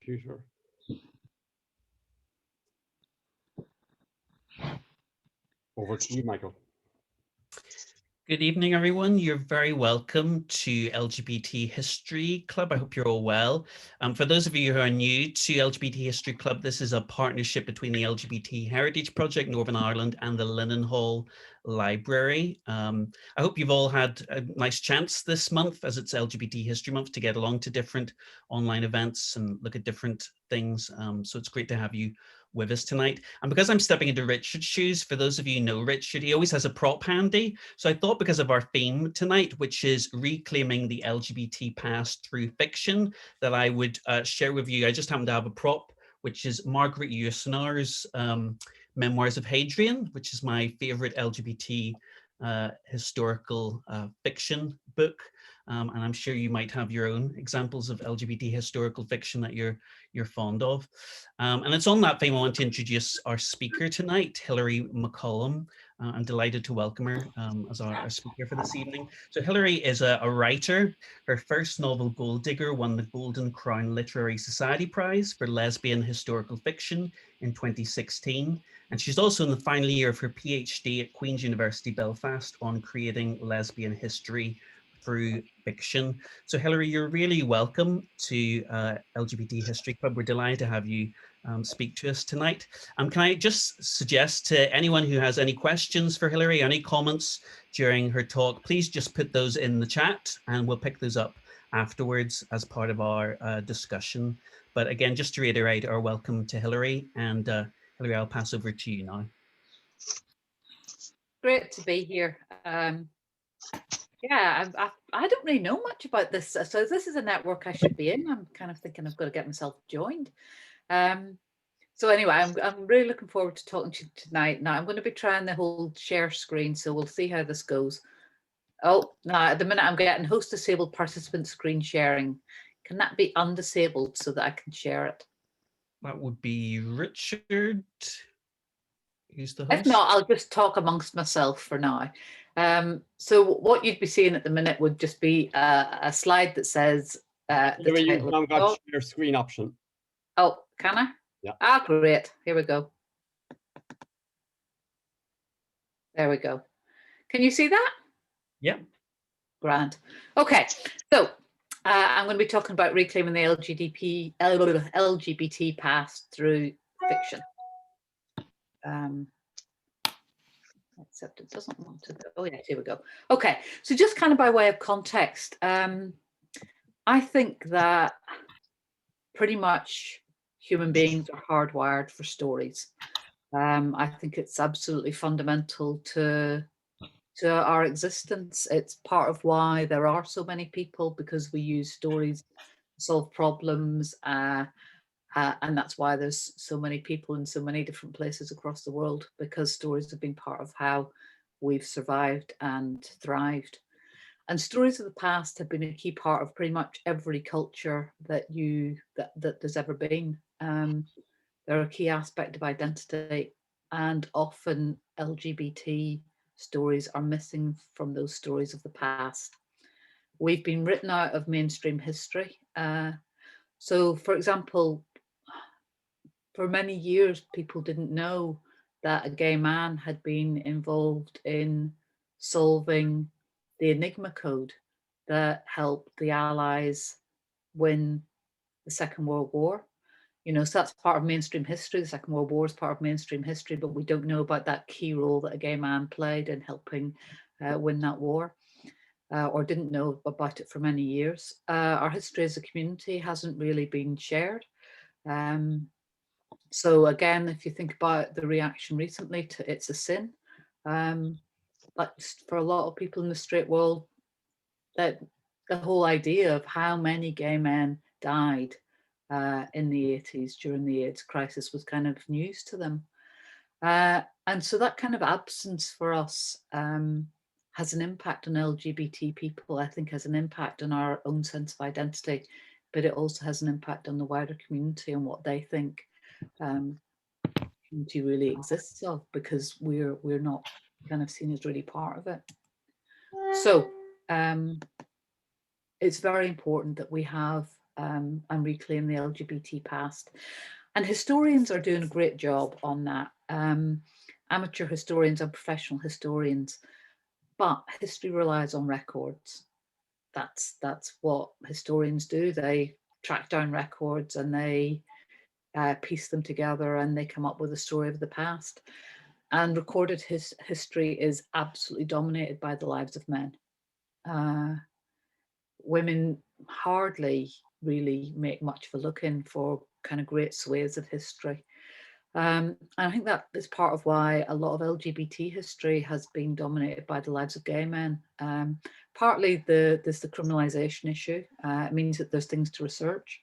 computer. Over to you, Michael. Good evening, everyone. You're very welcome to LGBT History Club. I hope you're all well. For those of you who are new to LGBT History Club, this is a partnership between the LGBT Heritage Project Northern Ireland and the Linenhall Library. I hope you've all had a nice chance this month, as it's LGBT History Month, to get along to different online events and look at different things. So it's great to have you with us tonight. And because I'm stepping into Richard's shoes, for those of you who know Richard, he always has a prop handy. So I thought, because of our theme tonight, which is reclaiming the LGBT past through fiction, that I would share with you. I just happen to have a prop, which is Margaret Yourcenar's Memoirs of Hadrian, which is my favorite LGBT historical fiction book. And I'm sure you might have your own examples of LGBT historical fiction that you're fond of. And it's on that theme I want to introduce our speaker tonight, Hilary McCollum. I'm delighted to welcome her as our speaker for this evening. So Hilary is a writer. Her first novel, Gold Digger, won the Golden Crown Literary Society Prize for lesbian historical fiction in 2016. And she's also in the final year of her PhD at Queen's University Belfast on creating lesbian history through fiction. So Hilary, you're really welcome to LGBT History Club. We're delighted to have you speak to us tonight. Can I just suggest to anyone who has any questions for Hilary, any comments during her talk, please just put those in the chat and we'll pick those up afterwards as part of our discussion. But again, just to reiterate our welcome to Hilary, and Hilary, I'll pass over to you now. Great to be here. Yeah, I don't really know much about this. So this is a network I should be in. I'm kind of thinking I've got to get myself joined. So anyway, I'm really looking forward to talking to you tonight. Now I'm going to be trying the whole share screen, so we'll see how this goes. Oh, now at the minute I'm getting host disabled participant screen sharing. Can that be undisabled so that I can share it? That would be Richard. Who's the host? If not, I'll just talk amongst myself for now. So what you'd be seeing at the minute would just be a slide that says the title. You've now got your screen option. Oh, can I? Yeah. Ah, great. Here we go. There we go. Can you see that? Yeah. Grand. Okay. So I'm going to be talking about reclaiming the LGBT past through fiction. Except it doesn't want to go. Oh yeah, here we go. Okay, so just kind of by way of context, I think that pretty much human beings are hardwired for stories. I think it's absolutely fundamental to our existence. It's part of why there are so many people, because we use stories to solve problems. And that's why there's so many people in so many different places across the world, because stories have been part of how we've survived and thrived. And stories of the past have been a key part of pretty much every culture that there's ever been. They're a key aspect of identity, and often LGBT stories are missing from those stories of the past. We've been written out of mainstream history. So, for example, for many years, people didn't know that a gay man had been involved in solving the Enigma code that helped the Allies win the Second World War. You know, so that's part of mainstream history. The Second World War is part of mainstream history, but we don't know about that key role that a gay man played in helping win that war, or didn't know about it for many years. Our history as a community hasn't really been shared. So again, if you think about the reaction recently to It's a Sin, like for a lot of people in the straight world, that the whole idea of how many gay men died in the 80s during the AIDS crisis was kind of news to them. And so that kind of absence for us has an impact on LGBT people, I think has an impact on our own sense of identity, but it also has an impact on the wider community and what they think community really exists of, because we're not kind of seen as really part of it. So it's very important that we have and reclaim the LGBT past. And historians are doing a great job on that. Amateur historians and professional historians, but history relies on records. That's what historians do. They track down records and they piece them together and they come up with a story of the past. And recorded history is absolutely dominated by the lives of men. Women hardly really make much of a look in for kind of great swathes of history. And I think that is part of why a lot of LGBT history has been dominated by the lives of gay men. Partly there's the criminalization issue. It means that there's things to research.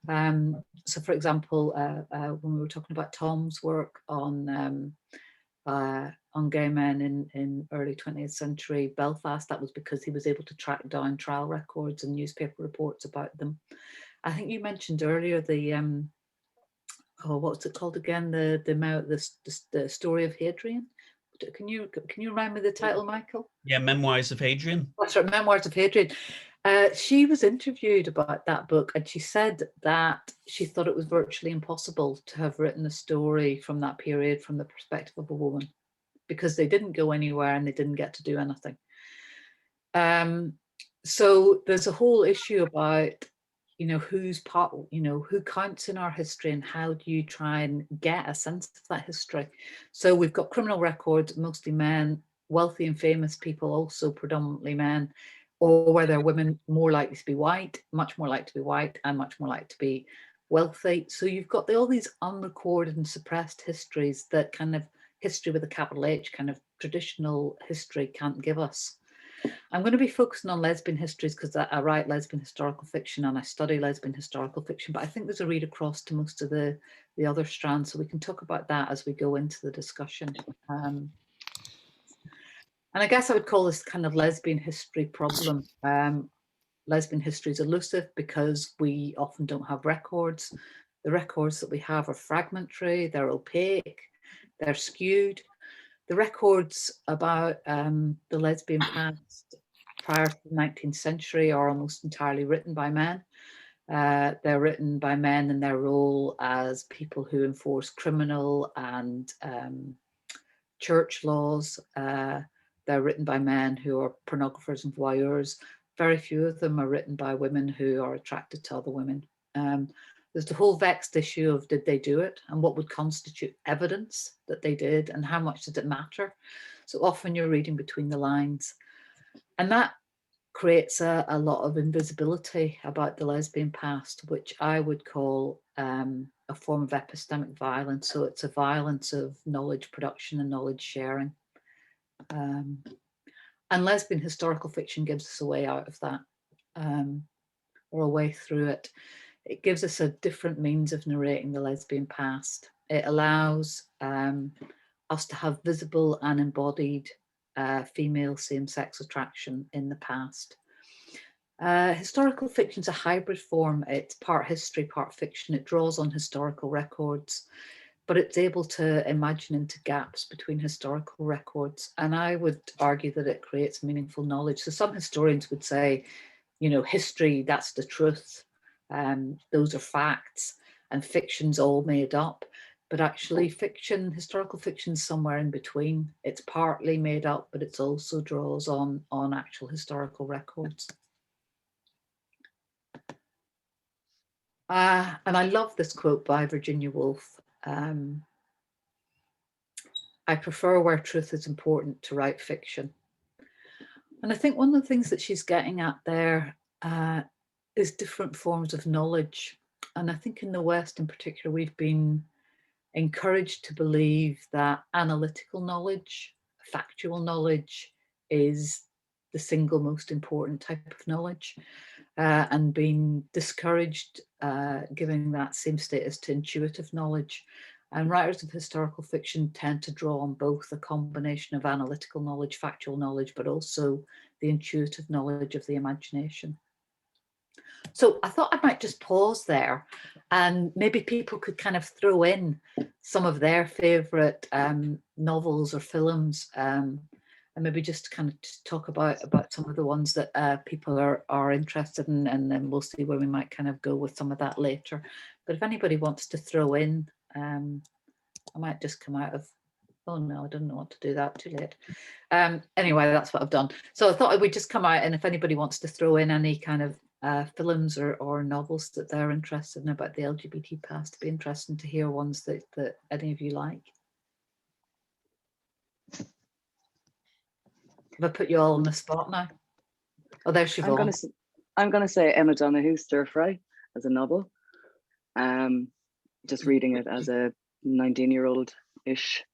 So for example, when we were talking about Tom's work on gay men in early 20th century Belfast, that was because he was able to track down trial records and newspaper reports about them. I think you mentioned earlier the oh, what's it called again? The story of Hadrian. Can you remind me the title, Michael? Yeah, Memoirs of Hadrian. That's right, Memoirs of Hadrian. She was interviewed about that book, and she said that she thought it was virtually impossible to have written a story from that period from the perspective of a woman, because they didn't go anywhere and they didn't get to do anything. So there's a whole issue about, you know, who's part, you know, who counts in our history and how do you try and get a sense of that history. So we've got criminal records, mostly men, wealthy and famous people, also predominantly men, or were there women more likely to be white, much more likely to be white, and much more likely to be wealthy. So you've got all these unrecorded and suppressed histories that kind of history with a capital H, kind of traditional history can't give us. I'm going to be focusing on lesbian histories because I write lesbian historical fiction and I study lesbian historical fiction, but I think there's a read across to most of the other strands, so we can talk about that as we go into the discussion. And I guess I would call this kind of lesbian history problem. Lesbian history is elusive because we often don't have records. The records that we have are fragmentary, they're opaque, they're skewed. The records about the lesbian past prior to the 19th century are almost entirely written by men. They're written by men in their role as people who enforce criminal and church laws. They're written by men who are pornographers and voyeurs. Very few of them are written by women who are attracted to other women. There's the whole vexed issue of did they do it and what would constitute evidence that they did and how much did it matter? So often you're reading between the lines. And that creates a lot of invisibility about the lesbian past, which I would call a form of epistemic violence. So it's a violence of knowledge production and knowledge sharing. And lesbian historical fiction gives us a way out of that, or a way through it. It gives us a different means of narrating the lesbian past. It allows us to have visible and embodied female same-sex attraction in the past. Historical fiction is a hybrid form. It's part history, part fiction. It draws on historical records, but it's able to imagine into gaps between historical records. And I would argue that it creates meaningful knowledge. So some historians would say, you know, history, that's the truth. Those are facts, and fiction's all made up. But actually fiction, historical fiction, somewhere in between. It's partly made up, but it also draws on actual historical records. And I love this quote by Virginia Woolf. I prefer where truth is important to write fiction. And I think one of the things that she's getting at there is different forms of knowledge. And I think in the West in particular, we've been encouraged to believe that analytical knowledge, factual knowledge, is the single most important type of knowledge, and being discouraged giving that same status to intuitive knowledge. And writers of historical fiction tend to draw on both a combination of analytical knowledge, factual knowledge, but also the intuitive knowledge of the imagination. So I thought I might just pause there and maybe people could kind of throw in some of their favourite novels or films. maybe just kind of talk about some of the ones that people are interested in, and then we'll see where we might kind of go with some of that later. But if anybody wants to throw in, I might just come out of, oh no, I didn't want to do that, too late. Anyway, that's what I've done. So I thought I would just come out, and if anybody wants to throw in any kind of films or novels that they're interested in about the LGBT past, it'd be interesting to hear ones that any of you like. Have I put you all on the spot now? Oh, there's Siobhan. I'm gonna say Emma Donoghue's Stir Fry as a novel. Just reading it as a 19-year-old-ish,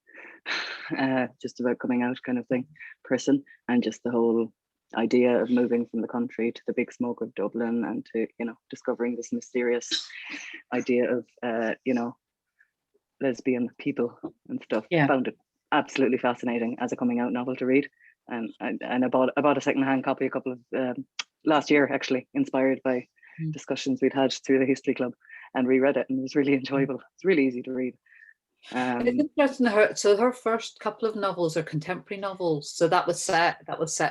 just about coming out kind of thing, person, and just the whole idea of moving from the country to the big smoke of Dublin, and to, you know, discovering this mysterious idea of, you know, lesbian people and stuff. Yeah. Found it absolutely fascinating as a coming out novel to read. And I bought a secondhand copy a couple of last year, actually, inspired by discussions we'd had through the history club, and reread it, and it was really enjoyable. It's really easy to read. It's interesting. Her first couple of novels are contemporary novels, so that was set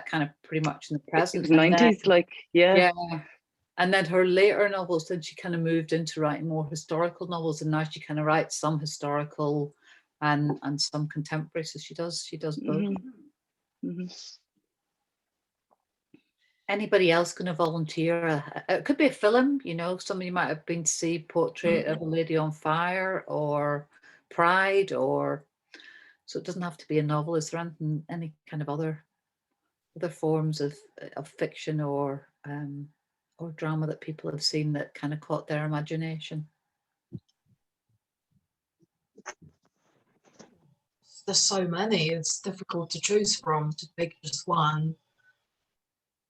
kind of pretty much in the present. It was 90s, like, yeah. And then her later novels, then she kind of moved into writing more historical novels, and now she kind of writes some historical and some contemporary. So she does both. Anybody else going to volunteer? It could be a film, you know, somebody might have been to see Portrait of a Lady on Fire or Pride, or so it doesn't have to be a novel. Is there any kind of other forms of fiction or drama that people have seen that kind of caught their imagination? There's so many, it's difficult to choose from, to pick just one.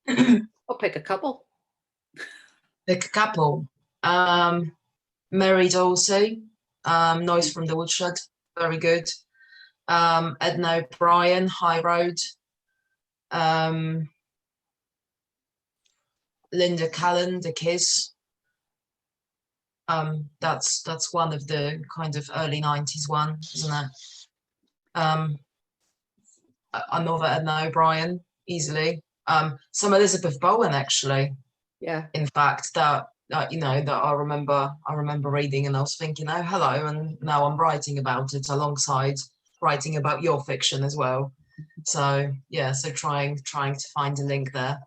I'll pick a couple. Pick a couple. Mary Dorsey, Noise from the Woodshed, very good. Edna O'Brien, High Road. Linda Callan, The Kiss. That's one of the kind of early 90s one, isn't it? Another Edna O'Brien, easily. Some Elizabeth Bowen, actually. Yeah. In fact, that you know, that I remember reading, and I was thinking, oh, hello, and now I'm writing about it alongside writing about your fiction as well. So yeah, so trying to find a link there,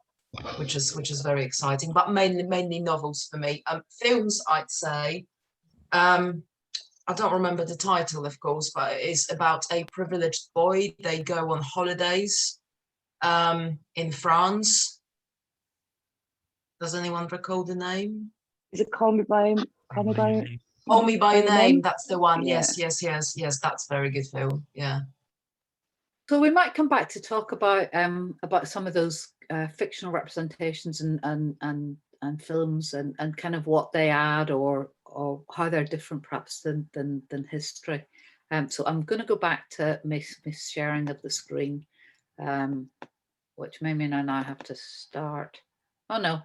which is very exciting. But mainly novels for me. Films, I'd say. I don't remember the title, of course, but it is about a privileged boy. They go on holidays in France. Does anyone recall the name? Is it Call Me By Name? That's the one. Yeah. Yes. That's a very good film. Yeah. So we might come back to talk about some of those fictional representations and films and kind of what they add or how they're different perhaps than history. So I'm going to go back to miss sharing of the screen, which may mean I now have to start. Oh no,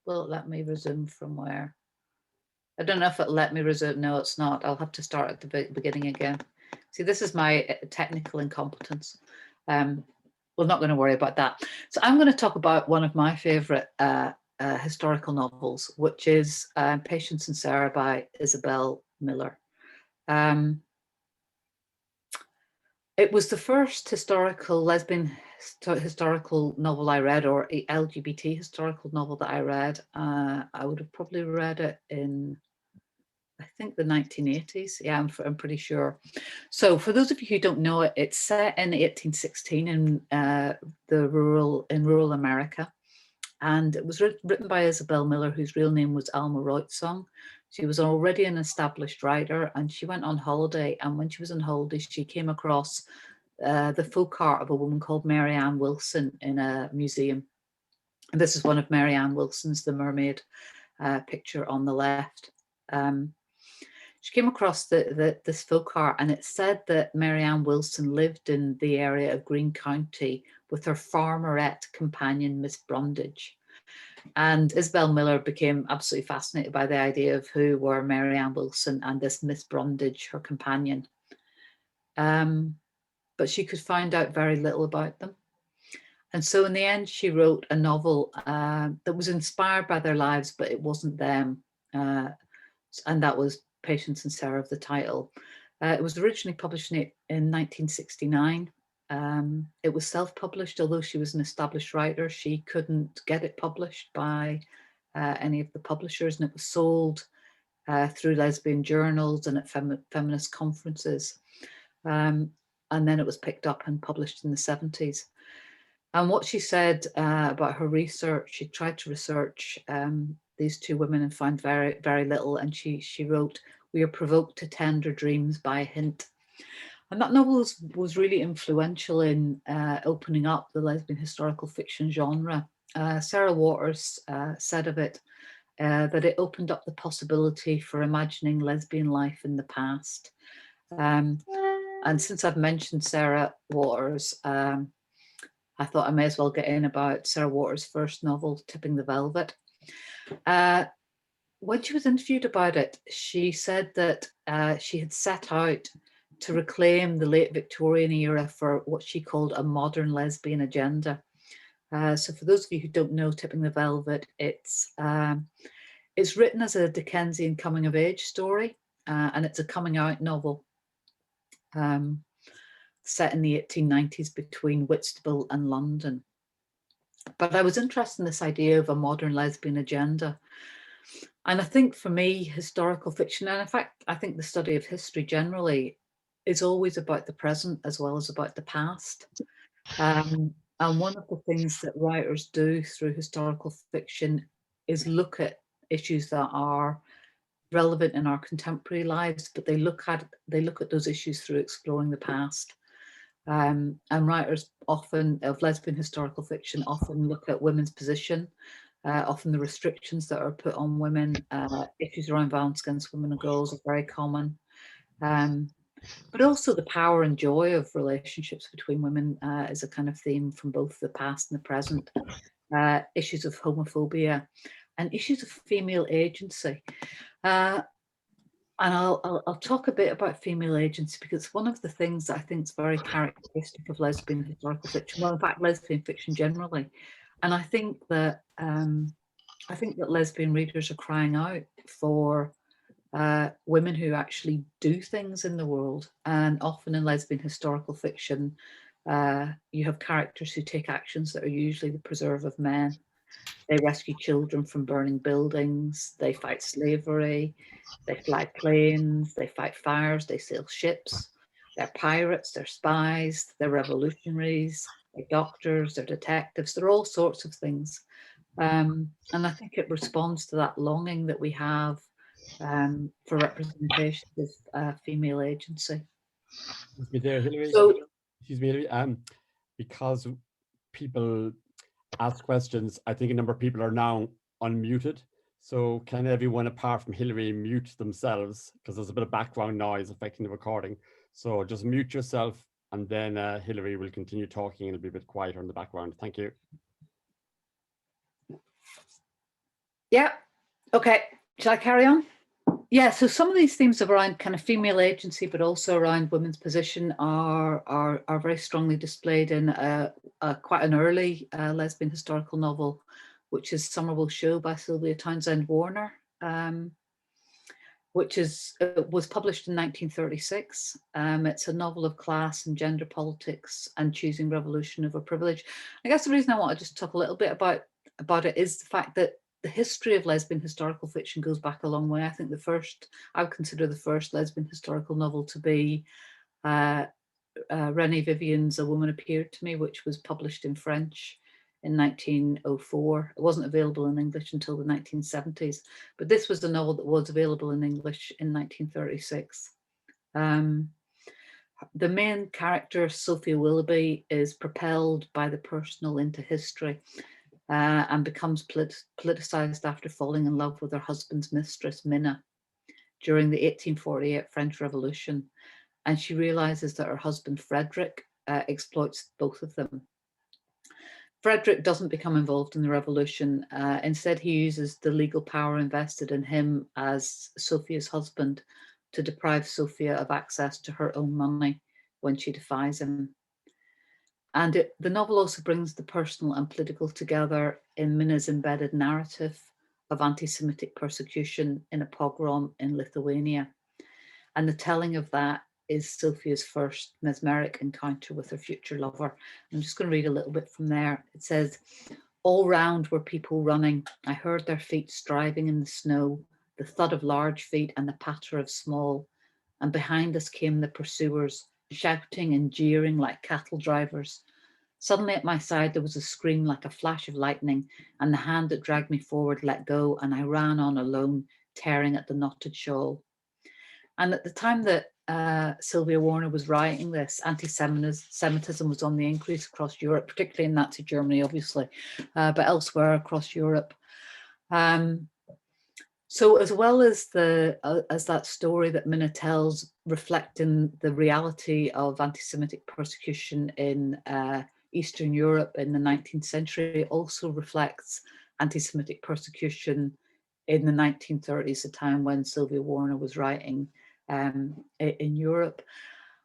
will it let me resume from where? I don't know if it'll let me resume. No, it's not. I'll have to start at the beginning again. See, this is my technical incompetence. We're not going to worry about that. So I'm going to talk about one of my favourite historical novels, which is Patience and Sarah by Isabel Miller. It was the first lesbian historical novel I read, or a LGBT historical novel that I read. I would have probably read it in, I think, the 1980s. Yeah, I'm pretty sure. So for those of you who don't know it, it's set in 1816 in rural America. And it was written by Isabel Miller, whose real name was Alma Reutzong. She was already an established writer, and she went on holiday. And when she was on holiday, she came across the folk art of a woman called Mary Ann Wilson in a museum. And this is one of Mary Ann Wilson's, the mermaid picture on the left. She came across this folk art, and it said that Mary Ann Wilson lived in the area of Greene County with her farmerette companion, Miss Brundage. And Isabel Miller became absolutely fascinated by the idea of who were Mary Ann Wilson and this Miss Brundage, her companion. But she could find out very little about them. And so in the end, she wrote a novel that was inspired by their lives, but it wasn't them. And that was Patience and Sarah of the title. It was originally published in 1969. It was self-published, although she was an established writer. She couldn't get it published by any of the publishers, and it was sold through lesbian journals and at feminist conferences. And then it was picked up and published in the 70s. And what she said about her research, she tried to research these two women and found very, very little. And she wrote, "We are provoked to tender dreams by a hint." And that novel was really influential in opening up the lesbian historical fiction genre. Sarah Waters said of it that it opened up the possibility for imagining lesbian life in the past. And since I've mentioned Sarah Waters, I thought I may as well get in about Sarah Waters' first novel, Tipping the Velvet. When she was interviewed about it, she said that she had set out to reclaim the late Victorian era for what she called a modern lesbian agenda. So for those of you who don't know Tipping the Velvet, it's written as a Dickensian coming of age story, and it's a coming out novel set in the 1890s between Whitstable and London. But I was interested in this idea of a modern lesbian agenda. And I think for me, historical fiction, and in fact, I think the study of history generally is always about the present as well as about the past. And one of the things that writers do through historical fiction is look at issues that are relevant in our contemporary lives, but they look at those issues through exploring the past. And writers often of lesbian historical fiction often look at women's position, often the restrictions that are put on women. Issues around violence against women and girls are very common. But also the power and joy of relationships between women is a kind of theme from both the past and the present. Issues of homophobia and issues of female agency. And I'll talk a bit about female agency because it's one of the things that I think is very characteristic of lesbian historical fiction. Well, in fact, lesbian fiction generally. And I think that lesbian readers are crying out for women who actually do things in the world. And often in lesbian historical fiction, you have characters who take actions that are usually the preserve of men. They rescue children from burning buildings, they fight slavery, they fly planes, they fight fires, they sail ships, they're pirates, they're spies, they're revolutionaries, they're doctors, they're detectives, they're all sorts of things. And I think it responds to that longing that we have for representation of female agency. Excuse me there, Hilary. So, Excuse me, Hilary. Because people ask questions, I think a number of people are now unmuted. So can everyone apart from Hilary mute themselves? Because there's a bit of background noise affecting the recording. So just mute yourself and then Hilary will continue talking and it'll be a bit quieter in the background. Thank you. yeah, okay, shall I carry on? Yeah, so some of these themes around kind of female agency, but also around women's position are very strongly displayed in quite an early lesbian historical novel, which is Somerville Show by Sylvia Townsend Warner, which was published in 1936. It's a novel of class and gender politics and choosing revolution over privilege. I guess the reason I want to just talk a little bit about it is the fact that the history of lesbian historical fiction goes back a long way. I think I would consider the first lesbian historical novel to be Renée Vivian's A Woman Appeared to Me, which was published in French in 1904. It wasn't available in English until the 1970s, but this was a novel that was available in English in 1936. The main character, Sophia Willoughby, is propelled by the personal into history. And becomes politicized after falling in love with her husband's mistress, Minna, during the 1848 French Revolution. And she realizes that her husband, Frederick, exploits both of them. Frederick doesn't become involved in the revolution. Instead, he uses the legal power invested in him as Sophia's husband to deprive Sophia of access to her own money when she defies him. And the novel also brings the personal and political together in Minna's embedded narrative of anti-Semitic persecution in a pogrom in Lithuania. And the telling of that is Sophia's first mesmeric encounter with her future lover. I'm just going to read a little bit from there. It says, "All round were people running. I heard their feet striving in the snow, the thud of large feet and the patter of small. And behind us came the pursuers, shouting and jeering like cattle drivers. Suddenly at my side there was a scream like a flash of lightning, and the hand that dragged me forward let go, and I ran on alone, tearing at the knotted shawl." And at the time that Sylvia Warner was writing this, anti-Semitism was on the increase across Europe, particularly in Nazi Germany, obviously, but elsewhere across Europe. So as well as that story that Minna tells, reflecting the reality of anti-Semitic persecution in Eastern Europe in the 19th century, it also reflects anti-Semitic persecution in the 1930s, a time when Sylvia Warner was writing in Europe.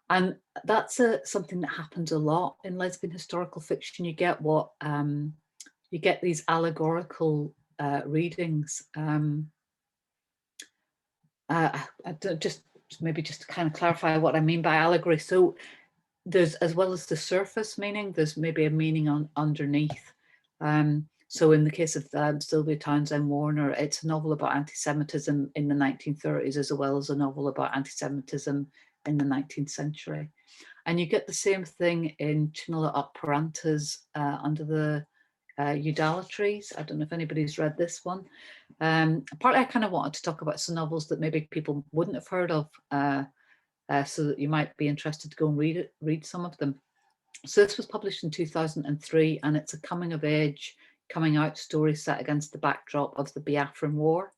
And that's something that happens a lot in lesbian historical fiction. You get you get these allegorical readings. Just to kind of clarify what I mean by allegory. So there's, as well as the surface meaning, there's maybe a meaning underneath. So in the case of Sylvia Townsend Warner, it's a novel about anti-Semitism in the 1930s, as well as a novel about anti-Semitism in the 19th century. And you get the same thing in Chinua Achebe Under the Udala Trees. I don't know if anybody's read this one. Partly I kind of wanted to talk about some novels that maybe people wouldn't have heard of, so that you might be interested to go and read some of them. So this was published in 2003, and it's a coming out story set against the backdrop of the Biafran War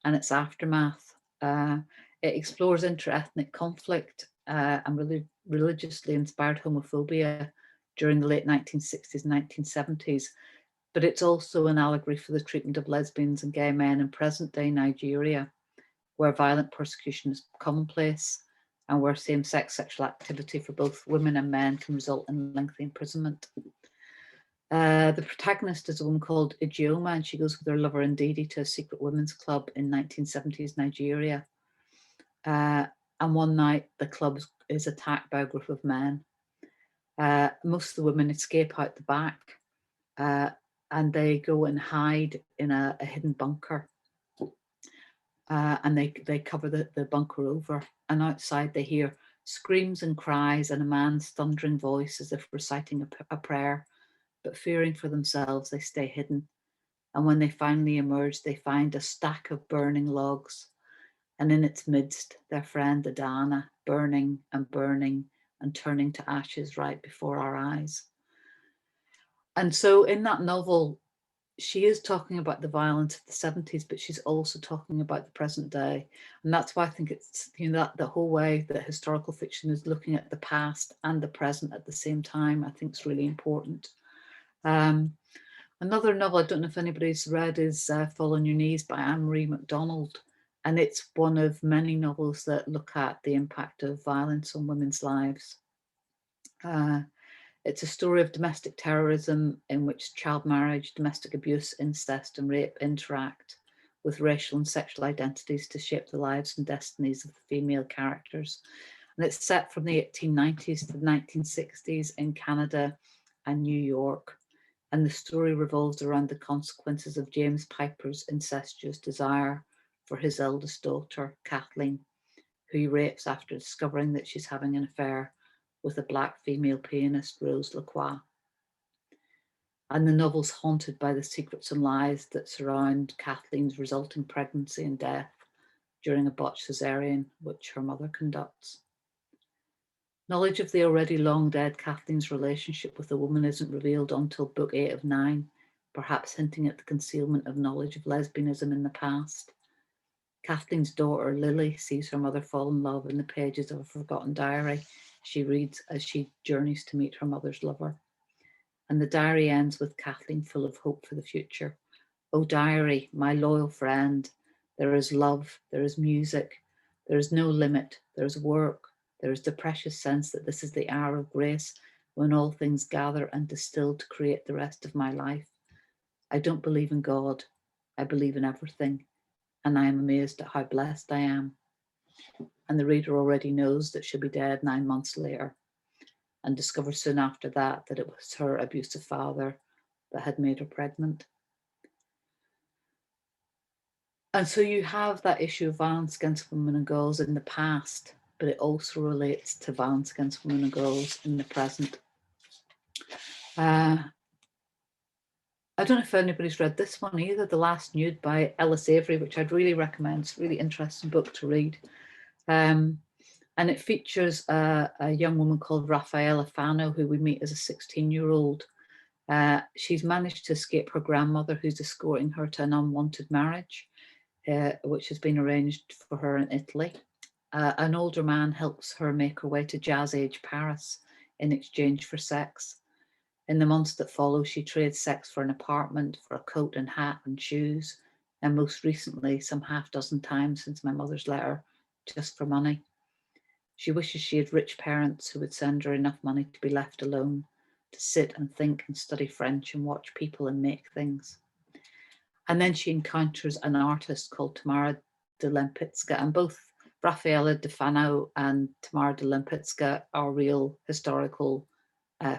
and its aftermath. It explores interethnic conflict and religiously inspired homophobia during the late 1960s and 1970s. But it's also an allegory for the treatment of lesbians and gay men in present-day Nigeria, where violent persecution is commonplace and where same-sex sexual activity for both women and men can result in lengthy imprisonment. The protagonist is a woman called Ijeoma, and she goes with her lover Ndidi to a secret women's club in 1970s Nigeria. And one night the club is attacked by a group of men. Most of the women escape out the back, and they go and hide in a hidden bunker. And they cover the bunker over, and outside they hear screams and cries and a man's thundering voice as if reciting a prayer, but fearing for themselves, they stay hidden. And when they finally emerge, they find a stack of burning logs, and in its midst, their friend Adana, burning and burning and turning to ashes right before our eyes. And so in that novel, she is talking about the violence of the 70s, but she's also talking about the present day. And that's why I think it's, that the whole way that historical fiction is looking at the past and the present at the same time, I think is really important. Another novel I don't know if anybody's read is Fall on Your Knees by Anne-Marie MacDonald. And it's one of many novels that look at the impact of violence on women's lives. It's a story of domestic terrorism in which child marriage, domestic abuse, incest and rape interact with racial and sexual identities to shape the lives and destinies of the female characters. And it's set from the 1890s to the 1960s in Canada and New York. And the story revolves around the consequences of James Piper's incestuous desire for his eldest daughter, Kathleen, who he rapes after discovering that she's having an affair with a Black female pianist, Rose Lacroix. And the novel's haunted by the secrets and lies that surround Kathleen's resulting pregnancy and death during a botched cesarean, which her mother conducts. Knowledge of the already long dead Kathleen's relationship with the woman isn't revealed until book 8 of 9, perhaps hinting at the concealment of knowledge of lesbianism in the past. Kathleen's daughter, Lily, sees her mother fall in love in the pages of a forgotten diary she reads as she journeys to meet her mother's lover. And the diary ends with Kathleen full of hope for the future. "Oh, diary, my loyal friend, there is love, there is music, there is no limit, there is work, there is the precious sense that this is the hour of grace when all things gather and distill to create the rest of my life. I don't believe in God. I believe in everything, and I am amazed at how blessed I am. And the reader already knows that she'll be dead 9 months later, and discovers soon after that it was her abusive father that had made her pregnant. And so you have that issue of violence against women and girls in the past, but it also relates to violence against women and girls in the present. I don't know if anybody's read this one either, The Last Nude by Ellis Avery, which I'd really recommend. It's a really interesting book to read. And it features a young woman called Raffaella Fano, who we meet as a 16-year-old. She's managed to escape her grandmother, who's escorting her to an unwanted marriage, which has been arranged for her in Italy. An older man helps her make her way to jazz-age Paris in exchange for sex. In the months that follow, she trades sex for an apartment, for a coat and hat and shoes, and most recently, some half-dozen times since my mother's letter, just for money. She wishes she had rich parents who would send her enough money to be left alone, to sit and think and study French and watch people and make things. And then she encounters an artist called Tamara de Lempicka, and both Raffaella de Fano and Tamara de Lempicka are real historical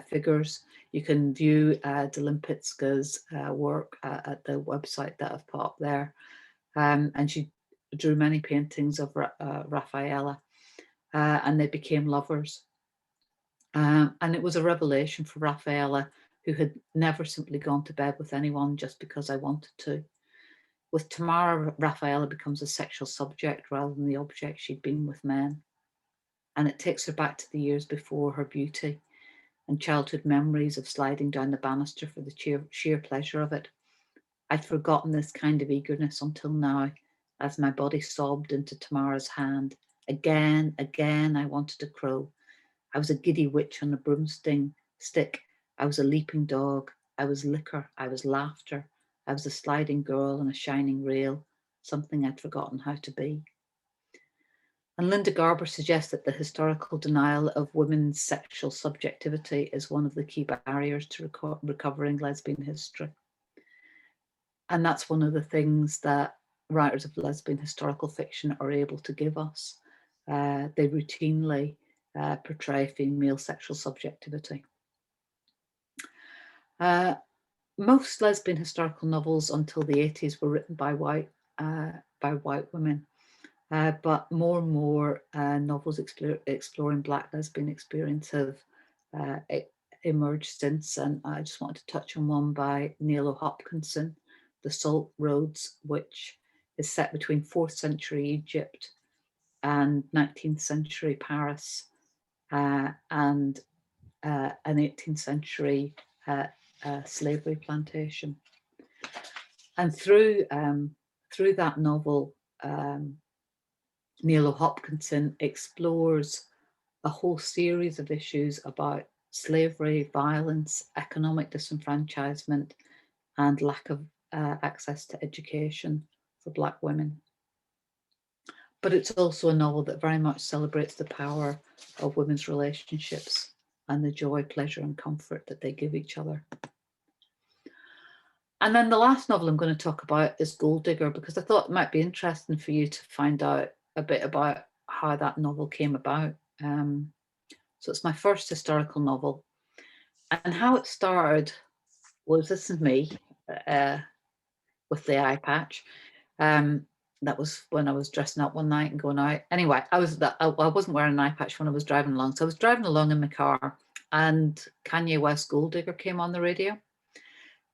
figures. You can view de Lempicka's work at the website that I've put up there. And she drew many paintings of Raffaella, and they became lovers. And it was a revelation for Raffaella, who had never simply gone to bed with anyone just because I wanted to. With Tamara, Raffaella becomes a sexual subject rather than the object she'd been with men. And it takes her back to the years before her beauty and childhood memories of sliding down the banister for the sheer pleasure of it. I'd forgotten this kind of eagerness until now, as my body sobbed into Tamara's hand. Again, I wanted to crow. I was a giddy witch on a broomstick. I was a leaping dog. I was liquor. I was laughter. I was a sliding girl on a shining rail, something I'd forgotten how to be. And Linda Garber suggests that the historical denial of women's sexual subjectivity is one of the key barriers to recovering lesbian history. And that's one of the things that writers of lesbian historical fiction are able to give us. They routinely portray female sexual subjectivity. Most lesbian historical novels until the 80s were written by white women, but more and more novels exploring Black lesbian experience have emerged since, and I just wanted to touch on one by Neil Hopkinson, The Salt Roads, which is set between 4th century Egypt and 19th century Paris, and an 18th century slavery plantation. And through that novel, Neil Hopkinson explores a whole series of issues about slavery, violence, economic disenfranchisement, and lack of access to education for Black women. But it's also a novel that very much celebrates the power of women's relationships and the joy, pleasure, and comfort that they give each other. And then the last novel I'm going to talk about is Gold Digger, because I thought it might be interesting for you to find out a bit about how that novel came about. So it's my first historical novel. And how it started was, this is me with the eye patch. That was when I was dressing up one night and going out. Anyway, I wasn't wearing an eye patch when I was driving along. So I was driving along in my car and Kanye West Gold Digger came on the radio.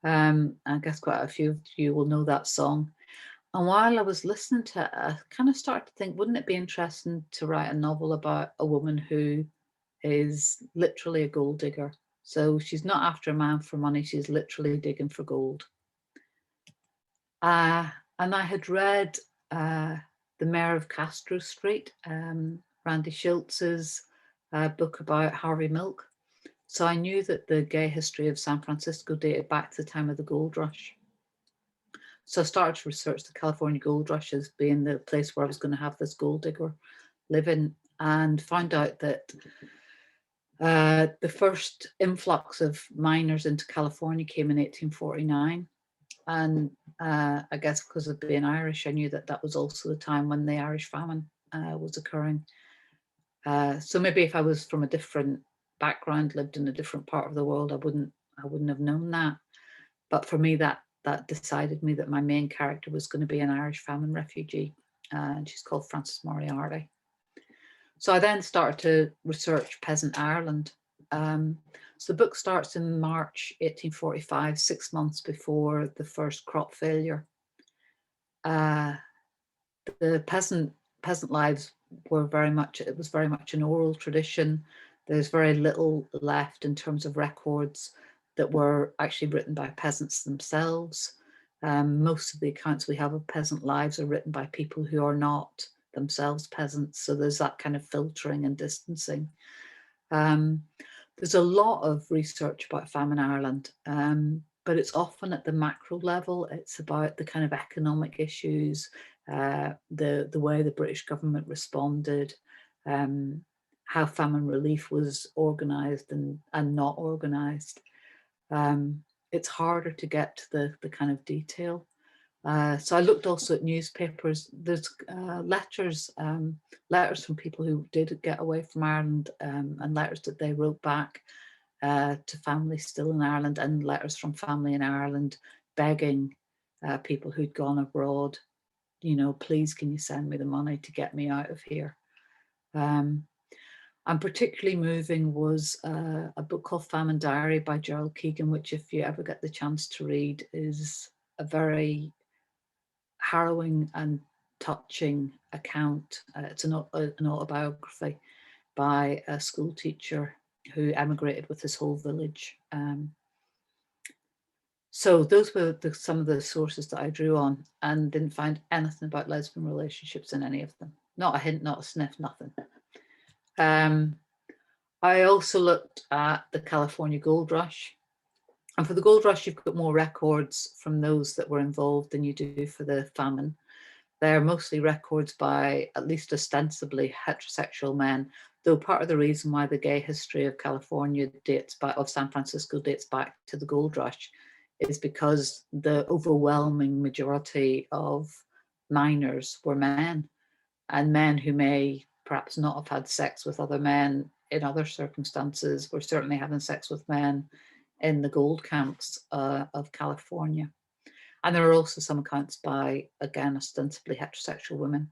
I guess quite a few of you will know that song. And while I was listening to it, I kind of started to think, wouldn't it be interesting to write a novel about a woman who is literally a gold digger? So she's not after a man for money, she's literally digging for gold. And I had read The Mayor of Castro Street, Randy Schultz's book about Harvey Milk. So I knew that the gay history of San Francisco dated back to the time of the gold rush. So I started to research the California gold rush as being the place where I was going to have this gold digger living, and found out that The first influx of miners into California came in 1849. And I guess because of being Irish, I knew that that was also the time when the Irish famine was occurring. So maybe if I was from a different background, lived in a different part of the world, I wouldn't have known that. But for me, that decided me that my main character was going to be an Irish famine refugee, and she's called Frances Moriarty. So I then started to research peasant Ireland. So the book starts in March 1845, 6 months before the first crop failure. The peasant lives were very much an oral tradition. There's very little left in terms of records that were actually written by peasants themselves. Most of the accounts we have of peasant lives are written by people who are not themselves peasants. So there's that kind of filtering and distancing. There's a lot of research about famine Ireland, but it's often at the macro level. It's about the kind of economic issues, the way the British government responded, how famine relief was organised and not organised. It's harder to get to the kind of detail. So I looked also at newspapers. There's letters from people who did get away from Ireland, and letters that they wrote back to families still in Ireland, and letters from family in Ireland begging people who'd gone abroad, you know, please can you send me the money to get me out of here. And particularly moving was a book called Famine Diary by Gerald Keegan, which if you ever get the chance to read is a very harrowing and touching account. It's an autobiography by a school teacher who emigrated with his whole village. So those were some of the sources that I drew on, and didn't find anything about lesbian relationships in any of them. Not a hint, not a sniff, nothing. I also looked at the California gold rush. And for the gold rush, you've got more records from those that were involved than you do for the famine. They're mostly records by at least ostensibly heterosexual men, though part of the reason why the gay history of California of San Francisco dates back to the gold rush is because the overwhelming majority of miners were men, and men who may perhaps not have had sex with other men in other circumstances were certainly having sex with men in the gold camps of California. And there are also some accounts by, again, ostensibly heterosexual women.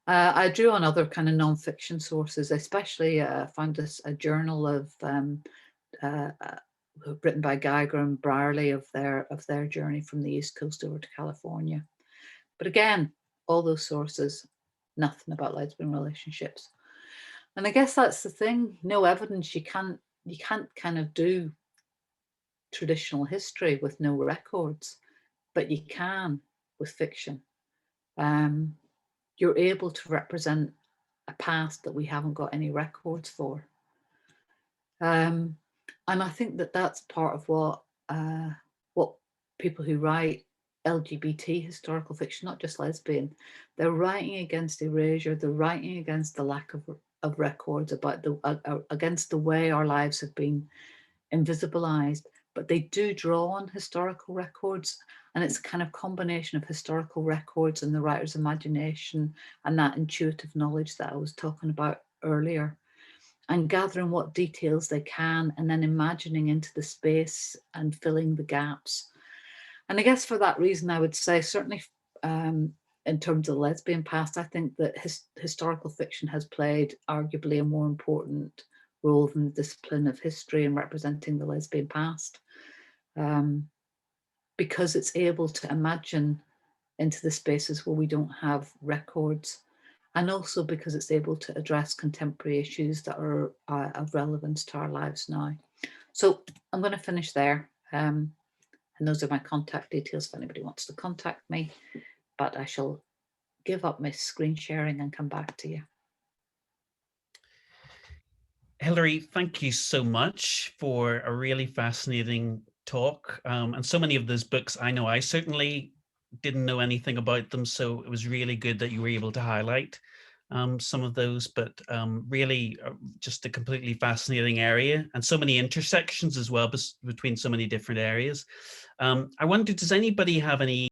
I drew on other kind of non-fiction sources, especially found a journal of written by Geiger and Brierley of their journey from the East Coast over to California. But again, all those sources, nothing about lesbian relationships. And I guess that's the thing, no evidence. You can't kind of do traditional history with no records, but you can with fiction. You're able to represent a past that we haven't got any records for. And I think that that's part of what people who write LGBT historical fiction, not just lesbian, they're writing against erasure. They're writing against the lack of records, about against the way our lives have been invisibilized. But they do draw on historical records, and it's a kind of combination of historical records and the writer's imagination and that intuitive knowledge that I was talking about earlier, and gathering what details they can and then imagining into the space and filling the gaps. And I guess for that reason, I would say certainly in terms of the lesbian past, I think that historical fiction has played arguably a more important role than the discipline of history in representing the lesbian past, because it's able to imagine into the spaces where we don't have records, and also because it's able to address contemporary issues that are of relevance to our lives now. So I'm going to finish there. And those are my contact details if anybody wants to contact me, but I shall give up my screen sharing and come back to you. Hilary, thank you so much for a really fascinating talk. And so many of those books, I know I certainly didn't know anything about them, so it was really good that you were able to highlight. some of those, but really just a completely fascinating area, and so many intersections as well between so many different areas. I wonder, does anybody have any